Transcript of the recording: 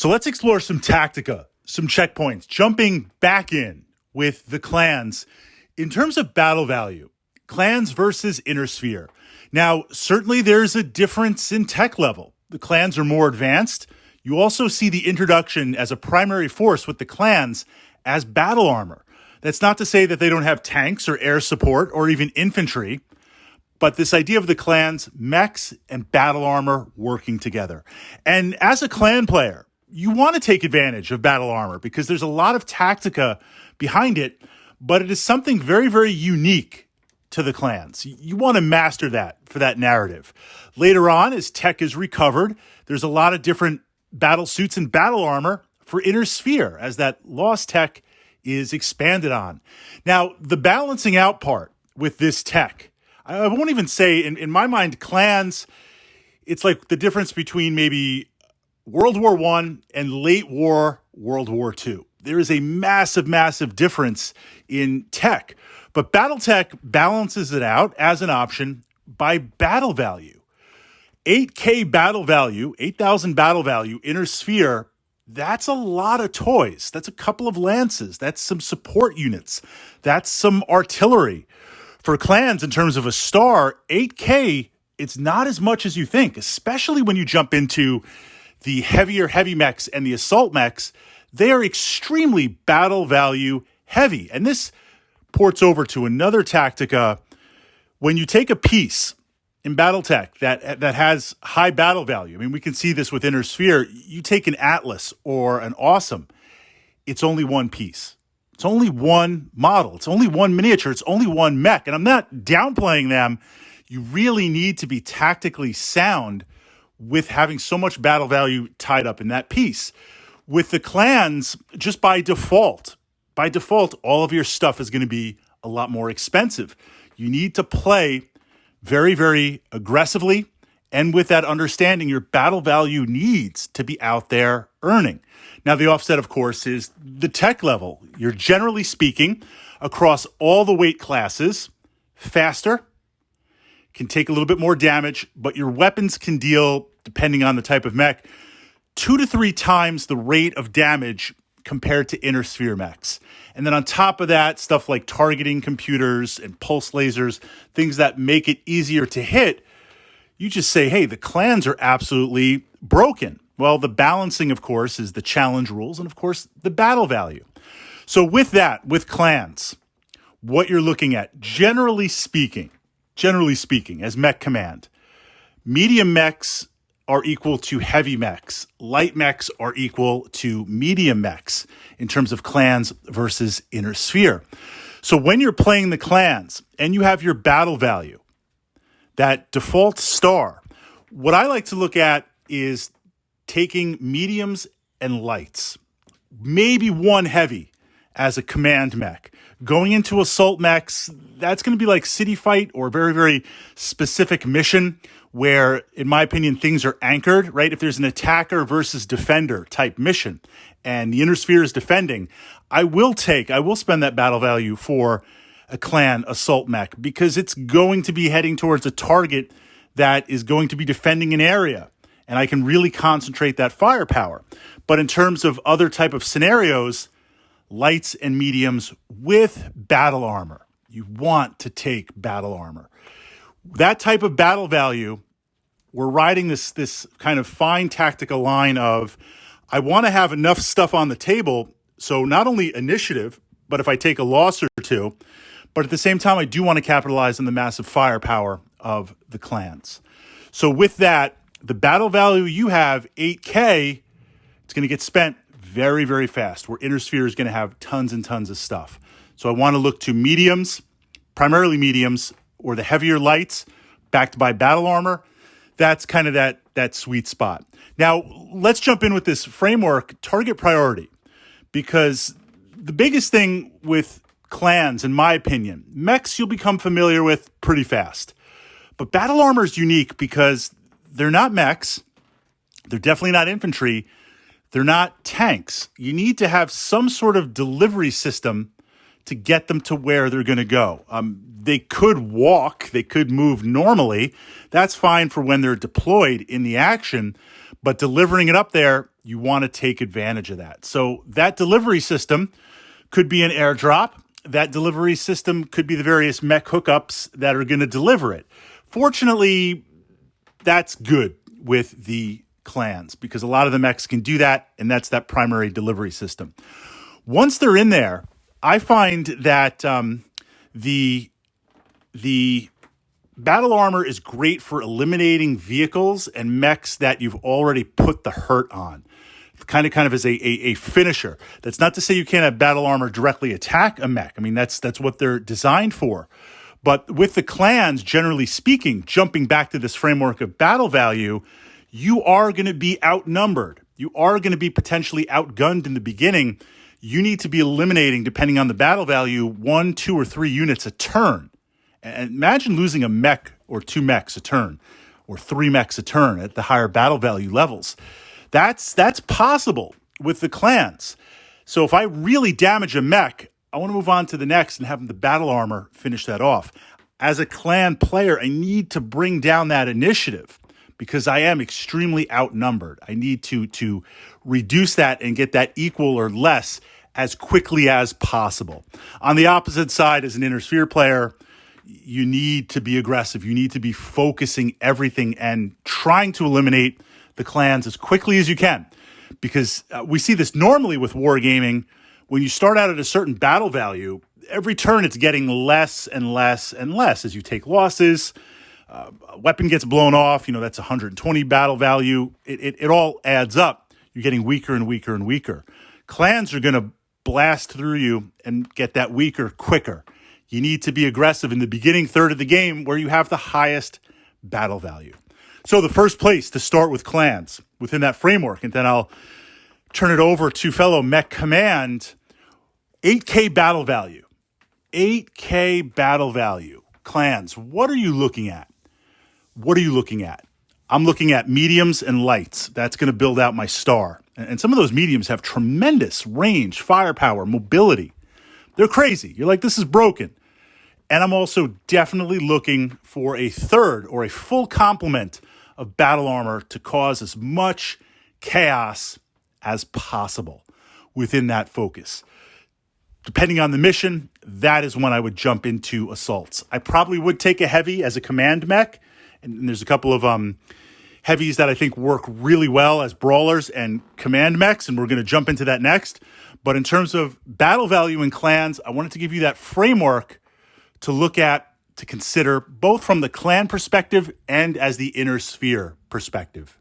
So let's explore some tactica, some checkpoints, jumping back in with the clans. In terms of battle value, clans versus inner sphere. Now, certainly there's a difference in tech level. The clans are more advanced. You also see the introduction as a primary force with the clans as battle armor. That's not to say that they don't have tanks or air support or even infantry, but this idea of the clans, mechs, and battle armor working together. And as a clan player, you want to take advantage of battle armor because there's a lot of tactica behind it, but it is something very, very unique to the clans. You want to master that for that narrative. Later on, as tech is recovered, there's a lot of different battle suits and battle armor for inner sphere as that lost tech is expanded on. Now, the balancing out part with this tech, I won't even say, in my mind, clans, it's like the difference between maybe World War I and late war World War II. There is a massive, massive difference in tech. But Battletech balances it out as an option by battle value. 8K battle value, 8,000 battle value, inner sphere, that's a lot of toys. That's a couple of lances. That's some support units. That's some artillery. For clans, in terms of a star, 8K, it's not as much as you think, especially when you jump into the heavier heavy mechs and the assault mechs. They are extremely battle value heavy. And this ports over to another tactica. When you take a piece in Battletech that has high battle value, I mean, we can see this with Inner Sphere. You take an Atlas or an Awesome, it's only one piece. It's only one model. It's only one miniature. It's only one mech. And I'm not downplaying them. You really need to be tactically sound with having so much battle value tied up in that piece. With the clans, just by default, all of your stuff is going to be a lot more expensive. You need to play very, very aggressively. And with that understanding, your battle value needs to be out there earning. Now, the offset, of course, is the tech level. You're generally speaking, across all the weight classes, faster, can take a little bit more damage, but your weapons can deal, depending on the type of mech, 2 to 3 times the rate of damage compared to inner sphere mechs. And then on top of that, stuff like targeting computers and pulse lasers, things that make it easier to hit, you just say, hey, the clans are absolutely broken. Well, the balancing, of course, is the challenge rules and, of course, the battle value. So with that, with clans, what you're looking at, generally speaking, as mech command, medium mechs are equal to heavy mechs. Light mechs are equal to medium mechs in terms of clans versus inner sphere. So when you're playing the clans and you have your battle value, that default star, what I like to look at is taking mediums and lights, maybe one heavy as a command mech. Going into assault mechs, that's going to be like City Fight or very, very specific mission where, in my opinion, things are anchored, right? If there's an attacker versus defender type mission and the inner sphere is defending, I will spend that battle value for a clan assault mech because it's going to be heading towards a target that is going to be defending an area. And I can really concentrate that firepower. But in terms of other type of scenarios, lights and mediums with battle armor. You want to take battle armor. That type of battle value, we're riding this kind of fine tactical line of, I want to have enough stuff on the table, so not only initiative, but if I take a loss or two, but at the same time, I do want to capitalize on the massive firepower of the clans. So with that, the battle value you have, 8K, it's going to get spent very, very fast, where inner sphere is going to have tons and tons of stuff. So I want to look to mediums, primarily mediums, or the heavier lights, backed by battle armor. That's kind of that sweet spot. Now, let's jump in with this framework, target priority, because the biggest thing with clans, in my opinion, mechs you'll become familiar with pretty fast. But battle armor is unique because they're not mechs. They're definitely not infantry. They're not tanks. You need to have some sort of delivery system to get them to where they're going to go. They could walk. They could move normally. That's fine for when they're deployed in the action. But delivering it up there You want to take advantage of that. So that delivery system could be an airdrop. That delivery system could be the various mech hookups that are going to deliver it. Fortunately, that's good with the clans because a lot of the mechs can do that, and that's that primary delivery system. Once they're in there, I find that the battle armor is great for eliminating vehicles and mechs that you've already put the hurt on. Kind of as a finisher. That's not to say you can't have battle armor directly attack a mech. I mean, that's what they're designed for. But with the clans, generally speaking, jumping back to this framework of battle value, you are going to be outnumbered. You are going to be potentially outgunned in the beginning. You need to be eliminating, depending on the battle value, 1, 2, or 3 units a turn. And imagine losing a mech or 2 mechs a turn or 3 mechs a turn at the higher battle value levels. That's possible with the clans. So if I really damage a mech, I want to move on to the next and have the battle armor finish that off. As a clan player, I need to bring down that initiative because I am extremely outnumbered. I need to reduce that and get that equal or less as quickly as possible. On the opposite side, as an Inner Sphere player, you need to be aggressive. You need to be focusing everything and trying to eliminate the clans as quickly as you can, because we see this normally with wargaming. When you start out at a certain battle value, every turn it's getting less and less and less as you take losses. A weapon gets blown off, that's 120 battle value. It all adds up. You're getting weaker and weaker and weaker. Clans are going to blast through you and get that weaker quicker. You need to be aggressive in the beginning third of the game where you have the highest battle value. So the first place to start with clans within that framework, and then I'll turn it over to fellow Mech Command, 8K battle value. 8K battle value. Clans, what are you looking at? What are you looking at? I'm looking at mediums and lights. That's going to build out my star. And some of those mediums have tremendous range, firepower, mobility. They're crazy. You're like, this is broken. And I'm also definitely looking for a third or a full complement of battle armor to cause as much chaos as possible within that focus. Depending on the mission, that is when I would jump into assaults. I probably would take a heavy as a command mech, and there's a couple of heavies that I think work really well as brawlers and command mechs, and we're going to jump into that next. But in terms of battle value in clans, I wanted to give you that framework to look at, to consider, both from the clan perspective and as the Inner Sphere perspective.